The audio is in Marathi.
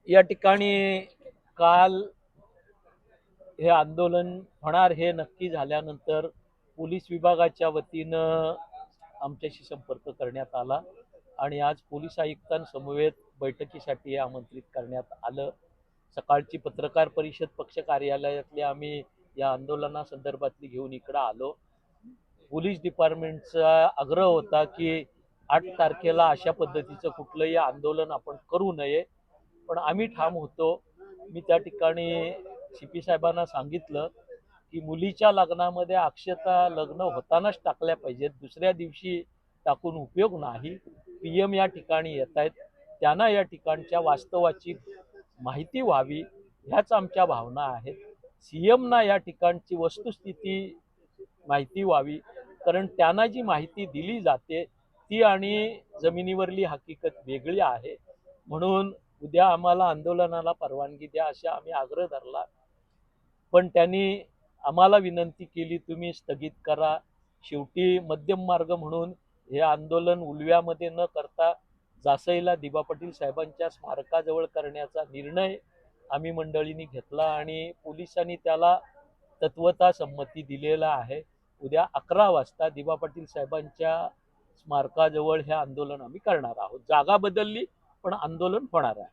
या ठिकाणी काल हे आंदोलन होणार हे नक्की झाल्यानंतर पोलीस विभागाच्या वतीनं आमच्याशी संपर्क करण्यात आला आणि आज पोलीस आयुक्तांसमवेत बैठकीसाठी आमंत्रित करण्यात आलं. सकाळची पत्रकार परिषद पक्ष कार्यालयातली आम्ही या आंदोलनासंदर्भातली घेऊन इकडं आलो. पोलीस डिपार्टमेंटचा आग्रह होता की 8 तारखेला अशा पद्धतीचं कुठलंही आंदोलन आपण करू नये, पण आम्ही ठाम होतो. मी त्या ठिकाणी सीपी साहेबांना सांगितलं की मुलीच्या लग्नामध्ये अक्षता लग्न होतानाच टाकल्या पाहिजेत, दुसऱ्या दिवशी टाकून उपयोग नाही. पीएम या ठिकाणी येत आहेत, त्यांना या ठिकाणच्या वास्तवाची माहिती व्हावी ह्याच आमच्या भावना आहेत. सीएमना या ठिकाणची वस्तुस्थिती माहिती व्हावी, कारण त्यांना जी माहिती दिली जाते ती आणि जमिनीवरली हकीकत वेगळी आहे. म्हणून उद्या आम्हाला आंदोलनाला परवानगी द्या असा आम्ही आग्रह धरला, पण त्यांनी आम्हाला विनंती केली तुम्ही स्थगित करा. शेवटी मध्यम मार्ग म्हणून हे आंदोलन उलव्यामध्ये न करता जासईला दिबा पाटील साहेबांच्या स्मारकाजवळ करण्याचा निर्णय आम्ही मंडळींनी घेतला आणि पोलिसांनी त्याला तत्वता संमती दिलेला आहे. उद्या 11 वाजता दिबा पाटील साहेबांच्या स्मारकाजवळ हे आंदोलन आम्ही करणार आहोत. जागा बदलली पण आंदोलन होणार आहे.